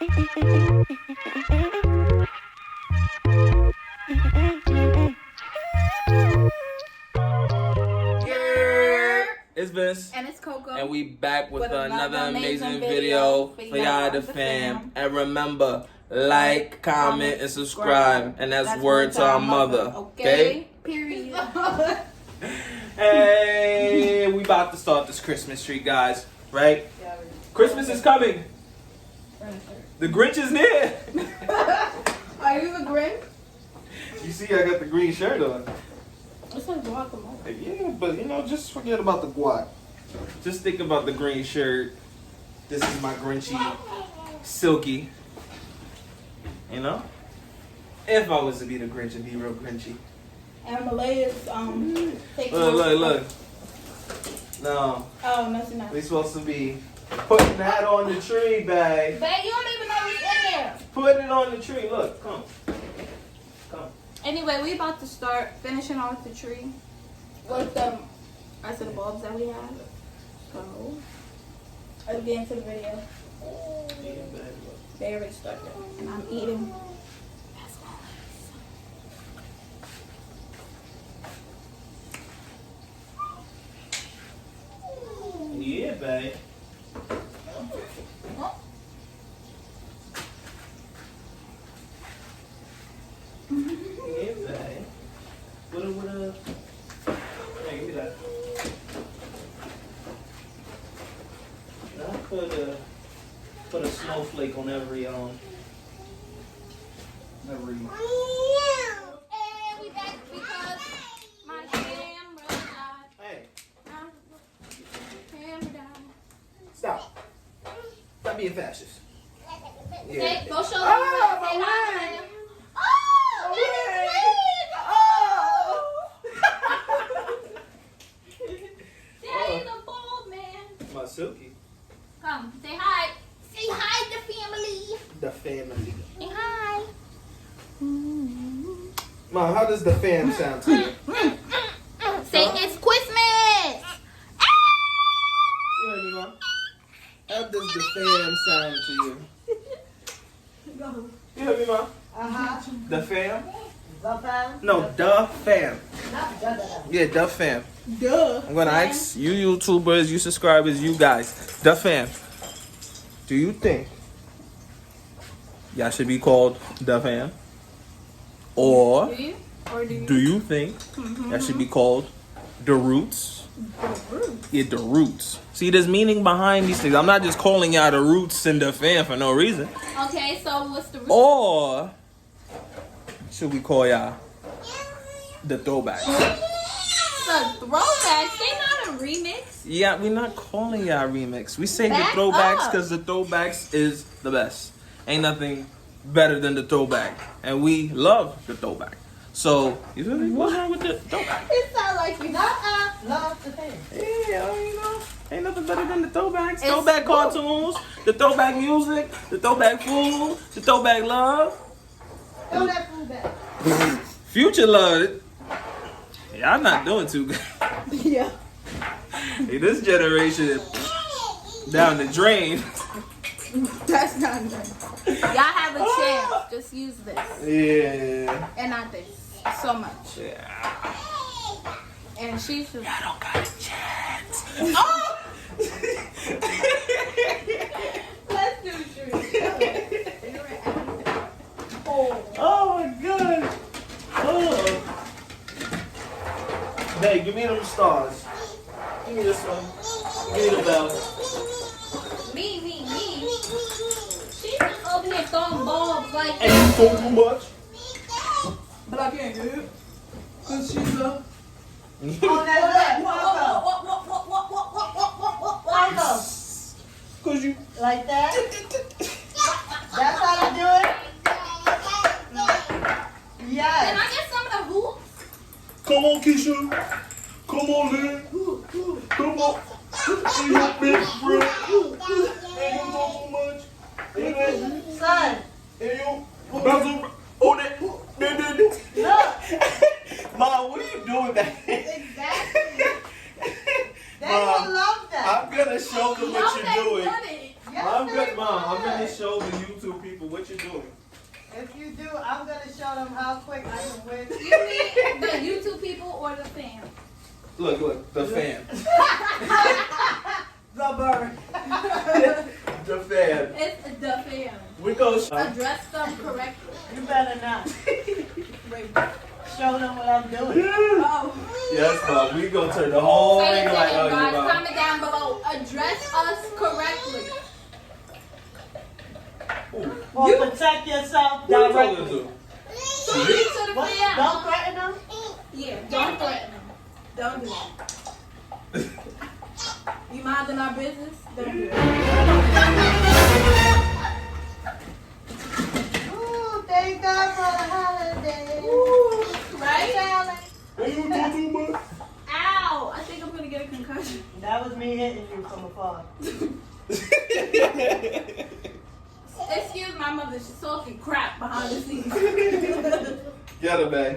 It's Vince. And it's Coco. And we back with another amazing video for y'all the fam. And remember, like, comment, and subscribe. And that's word to our mother. Okay? Period. Hey, we about to start this Christmas tree, guys. Right? Christmas is coming. The Grinch is near. Are you the Grinch? You see, I got the green shirt on. It's like guacamole. Yeah, but just forget about the guac. Just think about the green shirt. This is my Grinchy, silky. If I was to be the Grinch, it'd be real Grinchy. And Malay is taking Look. No. Oh, no, it's not. We supposed to be putting that on the tree, babe. Babe, you don't even know what's in there. Put it on the tree. Look, come. Anyway, we about to start finishing off the tree with the rest of the bulbs that we have. So, let's get into the video. They already started, and I'm eating. Yeah, babe. Hey, give me that. Now put a snowflake on every. And we back because my camera died. Hey, Camera died. stop being fascist. Hey, go show them. Oh, my Say hi to leg. them. Oh, Daddy's a bald man. My silky. Come, say hi. Say hi to family. The family. Say hi. Mom, how does the fam sound to you? Say it's Christmas. You heard me, Mom? How does the fam sound to you? You heard me, Mom? The fam? The fam? No, the fam. Not the. Yeah, the fam. Duh. I'm gonna ask you YouTubers, you subscribers, you guys, the fam. Do you think y'all should be called the fam? Or Do you? Or do you? do you think that should be called the roots? Yeah, the roots. See, there's meaning behind these things. I'm not just calling y'all the roots and the fam for no reason. Okay, so what's the root? Or should we call y'all the throwbacks? The throwbacks, they not a remix. Yeah, we're not calling y'all remix. We say Back the throwbacks up. because the throwbacks is the best. Ain't nothing better than the throwback. And we love the throwback. So, you feel me? What's wrong with the throwback? It sound like you Love the fam. Yeah, ain't nothing better than the throwbacks. It's Throwback cartoons, the throwback music, the throwback food, the throwback love. Throw that food back. Future love. Y'all not doing too good. Yeah. Hey, this generation down the drain. That's not good. Y'all have a chance. Just use this. Yeah. And not this. So much. Yeah. And she should. I don't got a chance. Oh! Let's do the Oh my god. Oh. Hey, give me them stars. Give me this one. Give me the bell. Me. She's just over here throwing bulbs like And you throw too much? But I can't do it. Because she's a. What? Cause you. Like that? That's how you do it? Can Yes. I get some of the hoops? Come on, Keisha. Come on, Lynn. Come on. Ain't no big friend. Ain't you talk too much. Son, Ain't you bounce on that. look. Mom, what are you doing back there? Exactly. They Mom, will love that. I'm gonna show them what you're doing. Yes, I'm they good, will. Mom. I'm gonna show the YouTube people what you're doing. If you do, I'm gonna show them how quick I can win. You mean the YouTube people or the fam? Look, the fam. The bird. The fam. It's the fam. We go. Address them correctly. You better not. Wait. Show them what I'm doing. Oh. Yes, Mom. We gonna turn the whole Say it ring to light him, on you, guys. Mom. Comment down below. Address us correctly. Or protect yourself Who you talking directly. to? Speak to the What? fam. Don't threaten them? Yeah, don't threaten them. Don't do that. You minding our business? Don't do that. Ooh, thank God for the holiday. Right? Are you doing too much? Ow! I think I'm gonna get a concussion. That was me hitting you from afar. Excuse my mother, she's talking crap behind the scenes. Get her, man.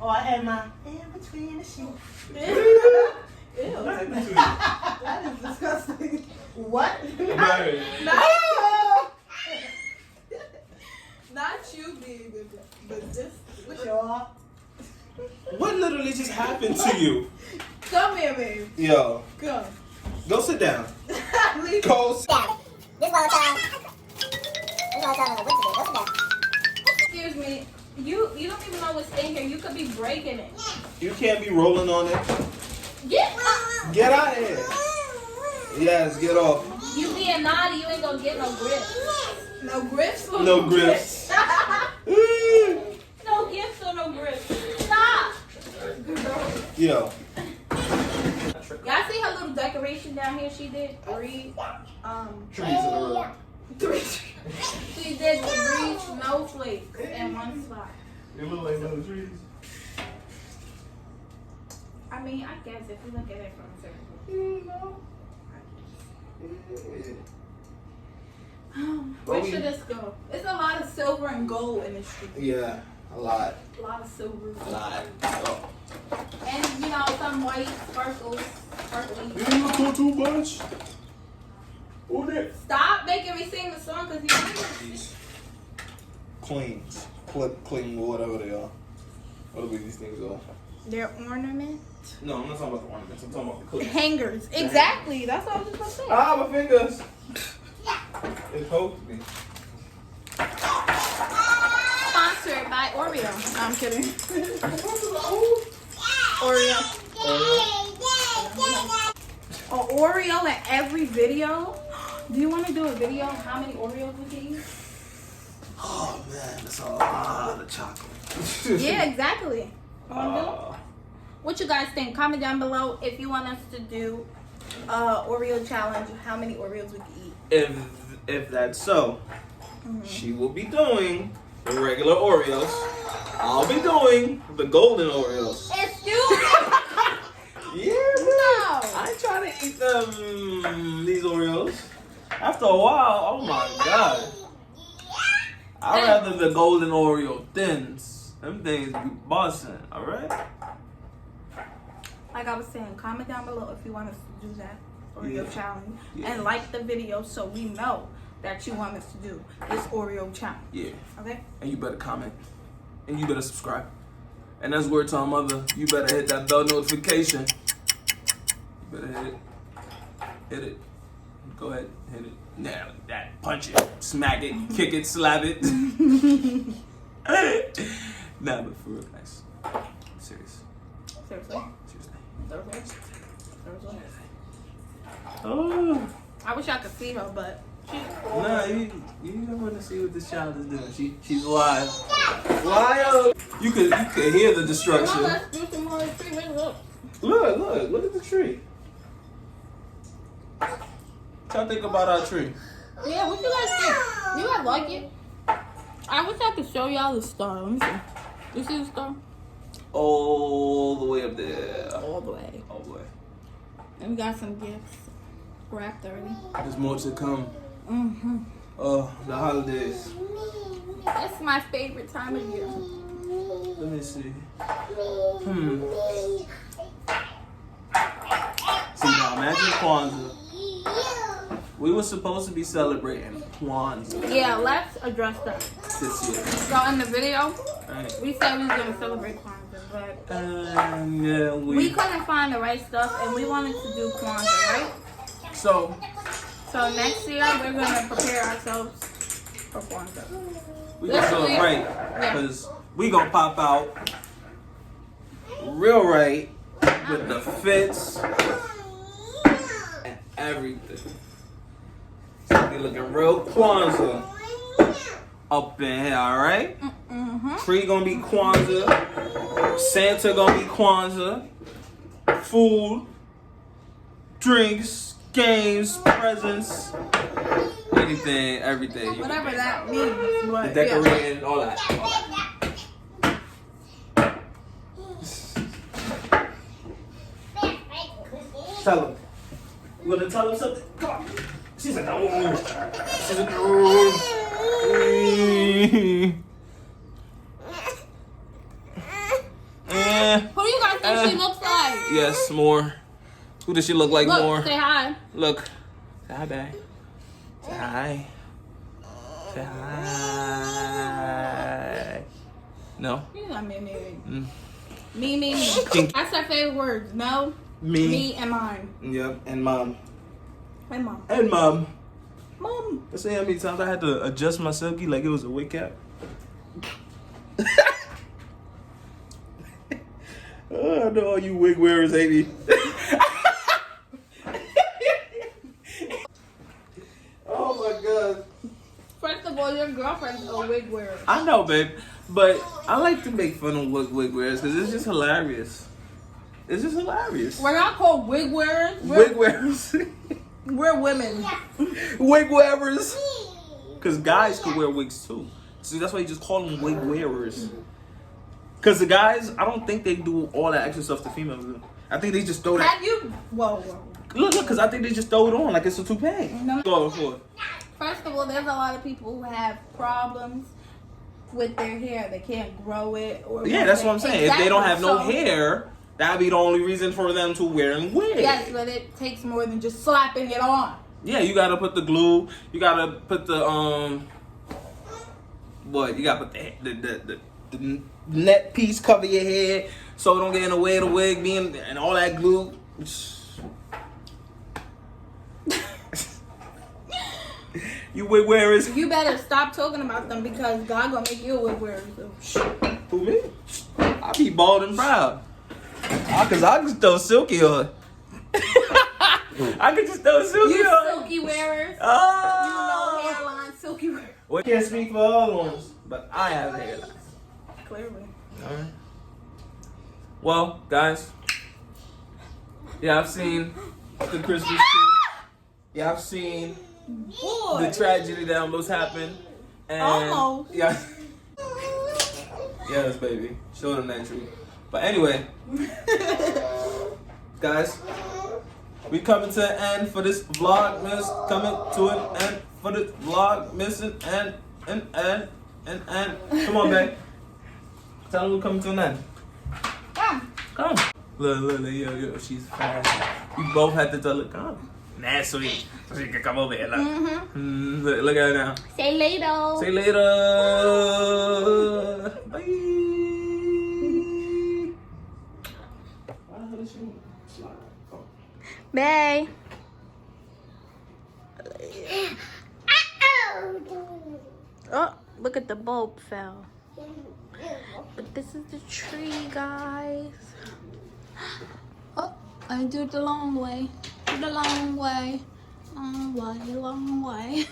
Oh, I had my in between the sheets. Ew. That is disgusting. What? Right. Not you, baby, but this. Sure. What literally just happened to you? Come here, baby. Yo, Come. go sit down. Leave. Go sit down. This one time. This one time. What to do? Go sit down. Excuse me. You don't even know what's in here. You could be breaking it. You can't be rolling on it. Get up. Get out of here. Yes, get off. You being naughty, you ain't gonna get no grips. No grips or No grips. No gifts or no grips. Stop. Yo. Y'all see her little decoration down here she did? Three. Trees in the room. She did 3 snowflakes in one spot. They look like little trees. I mean, I guess if you look at it from a certain where should this go? It's a lot of silver and gold in this tree. Yeah, a lot. A lot of silver. A lot. Oh. And, you know, some white sparkles. Sparkly. You do too much. Who that? Stop making me sing the song because you These cleans. Clean, whatever they are. Whatever these things are. They're ornament. No, I'm not talking about the ornaments. I'm talking about the clips. Hangers. Exactly. That's what I was just going to say. Ah, my fingers. It poked me. Sponsored by Oreo. No, I'm kidding. Oreo. An Oreo in every video? Do you want to do a video of how many Oreos we can eat? Oh man, that's a lot of chocolate. Yeah, exactly. You want to do it? What you guys think? Comment down below if you want us to do Oreo challenge. How many Oreos we can eat? If that's so, she will be doing the regular Oreos. I'll be doing the golden Oreos. Excuse me? Yeah, No. I ain't trying to eat these Oreos. After a while, oh my god. I'd rather the golden Oreo thins. Them things be busting, alright? Like I was saying, comment down below if you want us to do that Oreo Yeah. challenge. Yeah. And like the video so we know that you want us to do this Oreo challenge. Yeah. Okay? And you better comment. And you better subscribe. And that's word to our mother. You better hit that bell notification. You better hit it. Hit it. Go ahead, hit it. Now that. Punch it. Smack it. Kick it. Slap it. Nah, but for real, guys. Serious. Seriously. Seriously. Seriously. Oh. I wish I could see her, but she's Nah, you don't want to see what this child is doing. She's wild. Wild. You could hear the destruction. let's do some more tree. Look. Look at the tree. What y'all think about our tree? Yeah, what you guys think? You guys like it? I wish I could show y'all the star. Let me see. You see the star? All the way up there. All the way. All the way. And we got some gifts wrapped already. There's more to come. Mm-hmm. Oh, the holidays. That's my favorite time of year. Let me see. See now, imagine Kwanzaa We were supposed to be celebrating Kwanzaa Yeah, let's address that. this year. So in the video, Right. we said we was gonna celebrate Kwanzaa, but Yeah, we couldn't find the right stuff, and we wanted to do Kwanzaa, right? So So next year we're gonna prepare ourselves for Kwanzaa. we gonna do it right, because we gonna pop out real right with the fits and everything. So we looking real Kwanzaa up in here, all right? Mm-hmm. Tree gonna be Kwanzaa. Santa gonna be Kwanzaa. Food, drinks, games, presents, anything, everything. Whatever that means. But The decorating, all that. Tell him. You gonna tell him something? Come on. She's like, oh. She's like, oh. Who do you guys think she looks like? Yes, more. Who does she look like Look, more? say hi. Look. Say hi, babe. Say hi. Say hi. No? You got me. Mm. Me. That's her favorite words. No, me, and mine. Yep, and mom. And mom. And mom. Mom. Let's see how many times I had to adjust my silky like it was a wig cap. Oh, I know all you wig wearers hate me. Oh my god. First of all, your girlfriend's a wig wearer. I know, babe, but I like to make fun of wig wearers because it's just hilarious. It's just hilarious. We're not called wig wearers. Wig wearers. We're women. Wig wearers. Because guys could wear wigs too. See, that's why you just call them wig wearers. Because the guys, I don't think they do all that extra stuff the females do. I think they just throw that. Have you? Whoa. Look, because I think they just throw it on like it's a toupee. No. Go for it. First of all, there's a lot of people who have problems with their hair. They can't grow it. Or Yeah, that's what I'm saying. If they don't have no So- hair, that'd be the only reason for them to wearing wigs. Yes, but it takes more than just slapping it on. Yeah, you gotta put the glue. You gotta put the what? You gotta put the net piece cover your head so it don't get in the way of the wig being and all that glue. You wig wearers. You better stop talking about them because God gonna make you a wig wearer. So. Who me? I be bald and proud. Cause I can throw silky on. I can just throw silky You on. silky wearers. Oh. You know hairline silky wearers. Well, I can't speak for other ones, but I have hairline. Clearly. Alright. Well, guys. Yeah, I've seen the Christmas tree. Yeah, I've seen Boy. the tragedy that almost happened. And Almost. Yeah. Yes, baby. Show them that tree. But anyway, guys, we coming to an end for this Vlogmas. Coming to an end for this vlog. Missing and. Come on, babe. Tell them we're coming to an end. Come. Look, yo, she's fast. We both had to tell her, come. Nah, sweet. So she can come over here. Look, look at her now. Say later. Say later. Bye. Why the hell is she slide? Bye. Oh, look at the bulb fell. But this is the tree, guys. Oh, I do it the long way. The long way. Long way, long way.